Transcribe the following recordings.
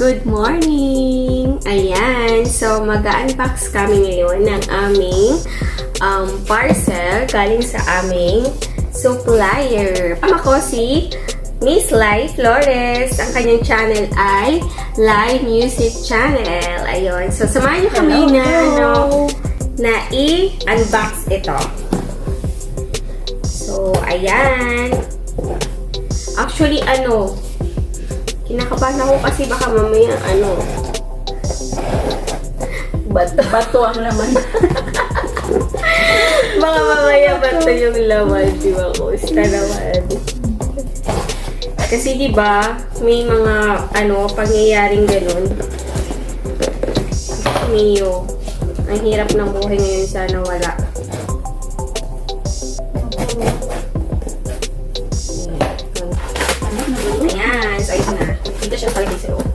Good morning! Ayan, so mag-unbox kami ngayon ng aming parcel galing sa aming supplier. Ako si Miss Lai Flores. Ang kanyang channel ay Lai Music Channel. Ayun, so samahan niyo kami na i-unbox ito. So, ayan. Actually, kinakabahan ako kasi baka mamaya, Batuang naman. baka mamaya bato yung laman, di ba, Kusta naman. Kasi, di ba, may mga, pangyayaring ganun. Miyo, ang hirap ng buhay ngayon, sana wala. Ayan, so ayun na. Dito siya palagay sa loob.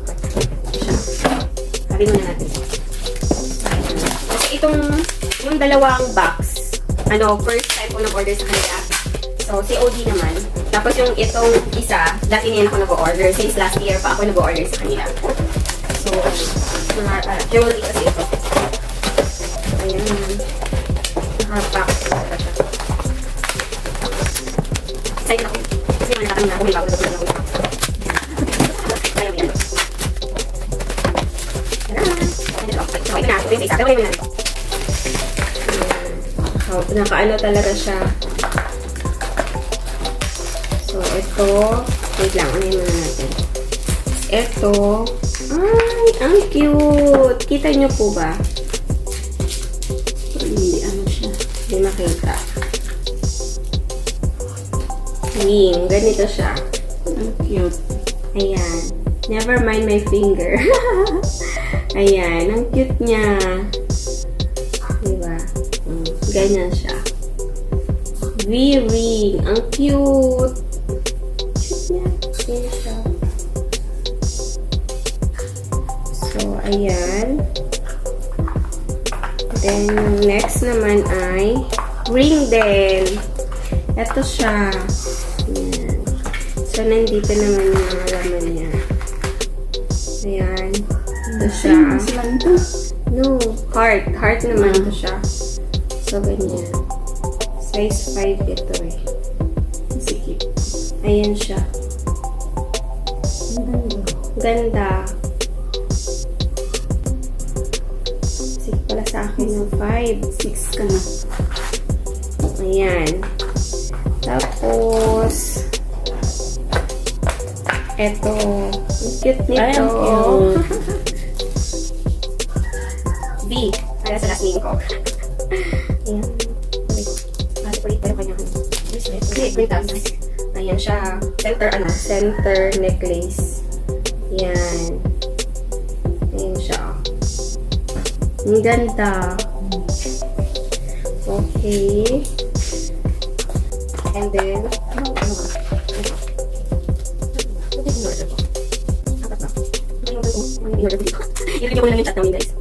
Sabi muna natin. Kasi yung dalawang box, first time ko nag-order sa kanila. So, COD naman. Tapos yung itong isa, dati niyan ako nag-order. Since last year pa ako nag-order sa kanila. So, mga jewelry kasi ito. Ayan. Nakapack. Excited ako. Kasi malalaking na ako may bago na ako. Naka-ano talaga siya. So, ito. Wait lang, ano muna natin. Ito. Ay, ang cute! Kita nyo po ba? Hindi, siya. Hindi makita. Wing. Ganito siya. Ang cute. Ayan. Never mind my finger. Ayan. Ang cute niya. Diba? Ganyan siya. V-ring. Ang cute. Cute niya. Ganyan siya. So, ayan. Then, next naman ay ring din. Ito siya. Ayan. So, nandito naman yung mga laman niya. Ayan. Ito siya. No. Heart. Heart naman ito siya. So, ganyan. Size 5 ito eh. Sige. Ayan siya. Ganda. Sige pala sa akin yung 5. 6 ka na. Ayan. Tapos, eto. Ang cute nito. Ay, ang cute. B. Para sa last name ko. Ayan. Ulit pero kanya. Ayan siya. Center necklace. Ayan. Ayan siya. Ang ganda. Okay. And then, ilagay ko na lang yung chat namin, guys.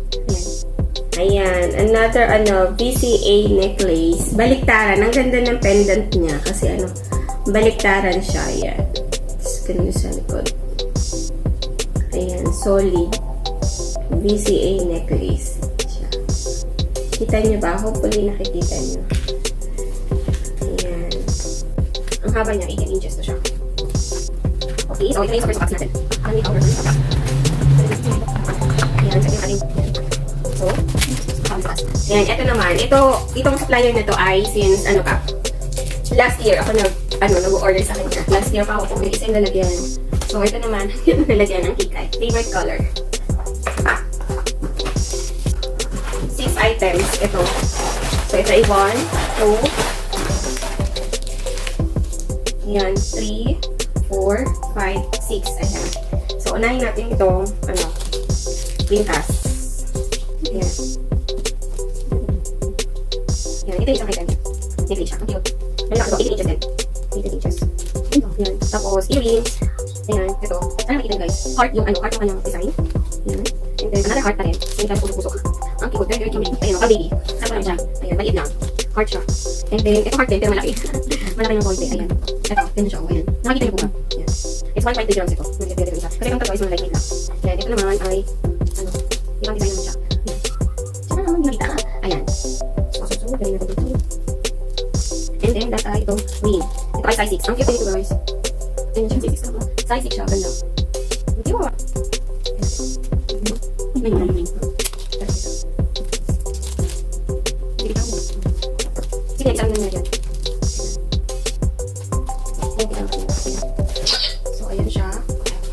Ayan. Another, VCA necklace. Baliktaran. Ang ganda ng pendant niya. Kasi, baliktaran siya. Ayan. Tapos, ganun sa likod. Ayan. Solid. VCA necklace. Siya. Kita niyo ba? Hopefully, nakikita niyo. Ayan. Ang haba niya, 18 inches na siya. Okay. So, ito na yung first box natin. Ano yung cover natin? Ayan. Sa ating So, ayan, ito naman. Itong supplier na to ay since, last year ako nag-order sa kanya. Last year pa ako kung may isang lalagyan. So, ito naman, yung lalagyan ng kikay. Favorite color. 6 items. Ito. So, ito ay 1, 2, ayan, 3, 4, 5, 6. Ayan. So, unahin natin itong, pintas. Ayan. Ayan. Ito yung isang item. Necklace siya. Ang cute. Malaki ito. 18 inches din. 18 inches. Ayan. Tapos, earrings. Ayan. Ito. Ano nakikita nyo guys? Heart yung heart yung kanyang design. Ayan. And then, another heart pa rin. Hindi ka puso-puso. Ang cute. Very, very cute. Ayan. Baby. Saan pa lang siya? Ayan. Maliit lang. Heart siya. And then, ito heart din. Pero malaki. Malaki yung konti. Ayan. Ito. Ganyan siya. Ayan. Nakikita nyo po ba? Ayan. It's 1.3 grams ito. Kasi itong totoo is mga lightweight lang. Yan, ito naman ay, ibang design naman siya. Siya naman nakita ka. Ayan. So, susunod, galing natin dito. And then, that ay ito, green. Ito ay size 6. Ang cute nito, guys. Ayun siya, size 6 ka ba? Size 6 siya, ganda. Hindi mo ba? Sige, isang lang na yan. So, ayan siya.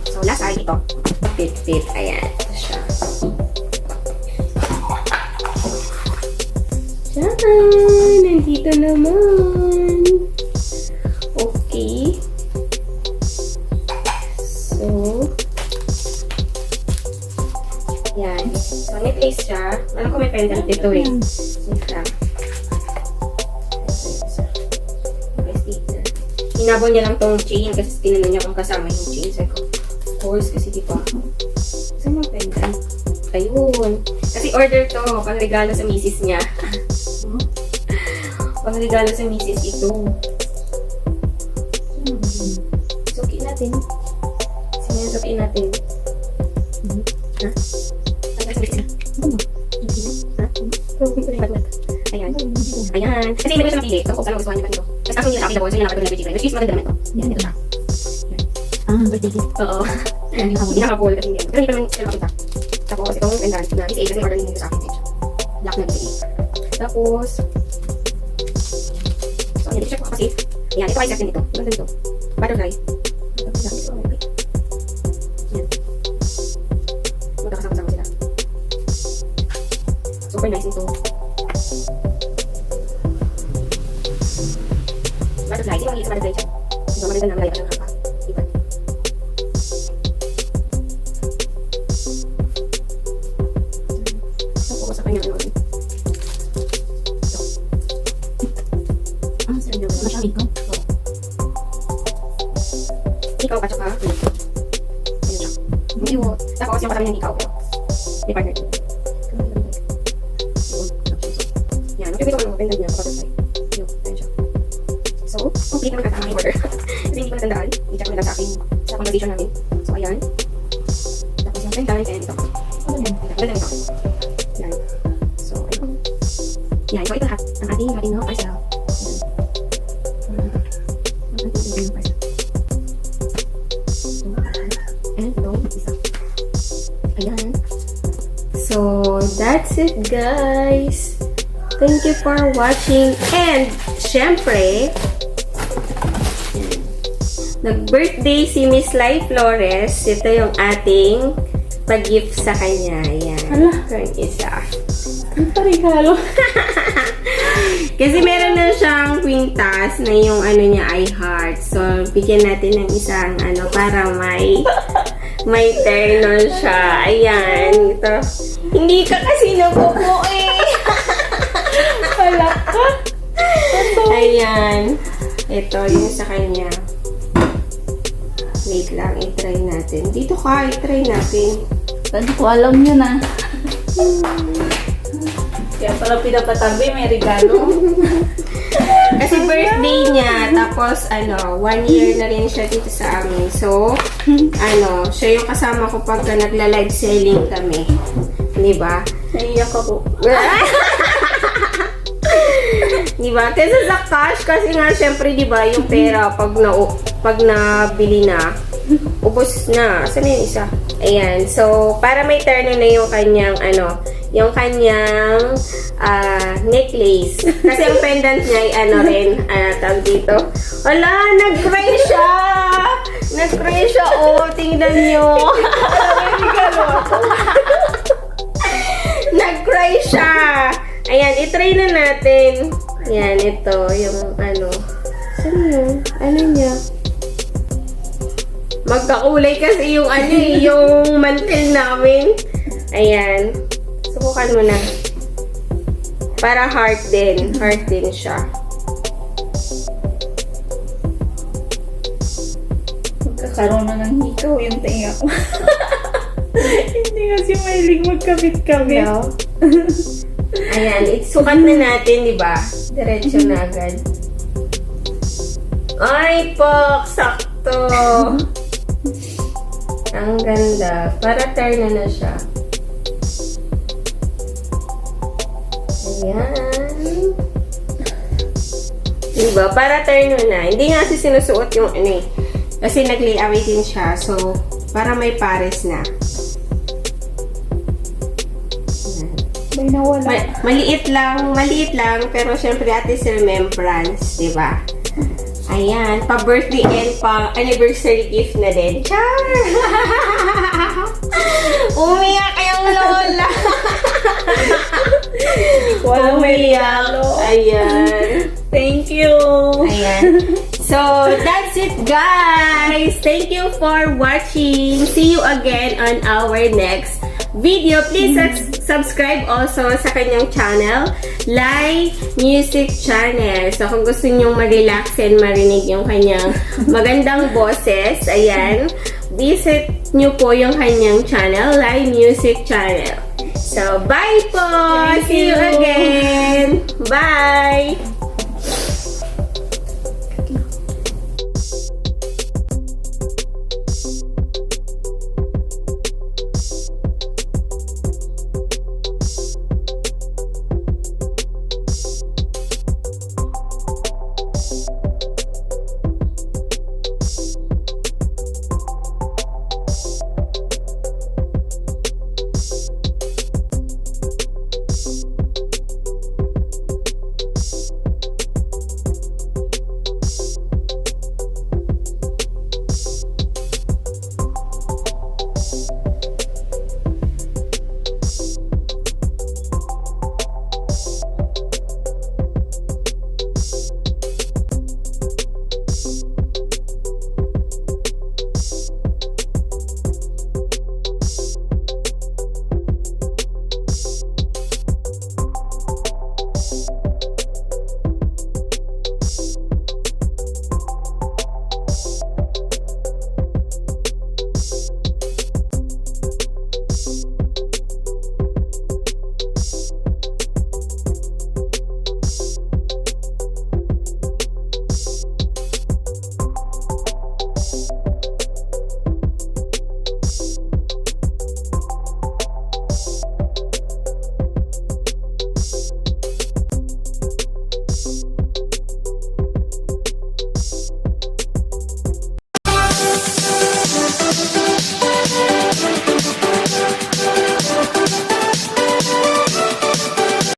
So, last ay ito. Pit. Ayan. Ito siya. Tcharan! Nandito naman. Okay. So, yan. So, necklace siya. Alam ko may pendant dito eh. Ito. Hinabol niya lang tong chain kasi tinanong niya kung kasama yung chain. Sabi ko, of course, kasi di ba? Saan yung pendant? Ayun. Kasi order to, pang regalo sa misis niya. Pang regalo sa misis ito. Suki natin. Sige, suki natin. Ha? Ayan. Ayan. Kasi hindi ko siya mapili. Kung saan gusto niya pa nito. Tapos ako nila available, so nila kapag nag-birthday. Which is maganda naman ito. Yan, ito siya. Birthday gift. Oo. Hindi nakabol kasi hindi. Pero hindi pa naman sila makita. Tapos itong pendant na isa kasi order nito sa akin. Black na isa. Tapos, so hindi check ko kasi. Ayan, ito ay set din ito. Ganda nito. Butterfly. Yan. Magkakasama-sama sila. Super nice nito. Butterfly. Sino mag-iisa butterfly siya? Ito maganda na malaya pa ng hapa. Iba. Tapos sa kanya ano. Sarap na. Masyami ito. Ikaw at saka ayun siya. Cute. Tapos yung kasama niya ikaw. May partner din. Yan. Ang cute ito ang pendant niya. Butterfly. Cute. Ayun siya. So, complete naman ang aking order. Kasi hindi ko natandaan. I-check ko nila sa aking sa conversation namin. So, ayan. Tapos yung pendant. And ito. Ganda nito. Yan. So, ayun. Yan. So, ito lahat. Ang ating matino parcel. So, that's it guys. Thank you for watching. And, syempre, nag-birthday si Miss Lai Flores. Ito yung ating pag-gift sa kanya. Ayan. Hala. Ito yung isa. Ang parigalo. Kasi meron na siyang quintas na yung ano niya ay heart. So, bigyan natin ng isang ano para may terno siya. Ayan. Ito. Hindi ka kasi nabuko eh. Wala ka. Ayan. Ito, yung sa kanya. Wait lang, i-try natin. Dito ka, i-try natin. Hindi ko alam yun ah. Kaya pala pinapatabi, may regalo. Kasi birthday niya, tapos 1 year na rin siya dito sa amin. So, siya yung kasama ko pagka nagla-live selling kami. Di ba? Naiyak ako. Di ba? Kasi sa cash, kasi nga, syempre, di ba, yung pera, pag nabili na, ubos na. Saan na yung isa? Ayan. So, para may terno na yung kanyang, necklace. Kasi ang pendant niya ay tawag dito. Wala, nag-cry siya! Nag-cry siya, oh, tingnan nyo. Nag-cry siya. Ayan, itry na natin. Yan, ito, yung saan yun? Ano niya? Magkakulay kasi yung yung mantel namin. Ayan. Subukan mo na. Para heart din. Heart din siya. Magkakaroon na ng hikaw yung tinga ko. Hindi kasi mahilig magkabit-kabit. No? Ayan. Sukat na natin, di ba? Diretso na agad. Ay, pok! Sakto! Ang ganda. Para terno na siya. Ayan. Diba? Para terno na. Hindi nga kasi sinusuot yung ano eh. Kasi nag-layaway din siya. So, para may pares na. May nawala. Maliit lang, pero syempre at least remembrance, di ba? Ayan, pa-birthday and pa-anniversary gift na din. Char! Umiyak yung lola! Walang may Umiyak. regalo. Ayan. Thank you. Ayan. So, that's it, guys! Thank you for watching. See you again on our next video. Please subscribe also sa kanyang channel, Lai Music Channel. So, kung gusto nyong ma-relax and marinig yung kanyang magandang boses, ayan, visit nyo po yung kanyang channel, Lai Music Channel. So, bye po! Thank See you you. again! Bye!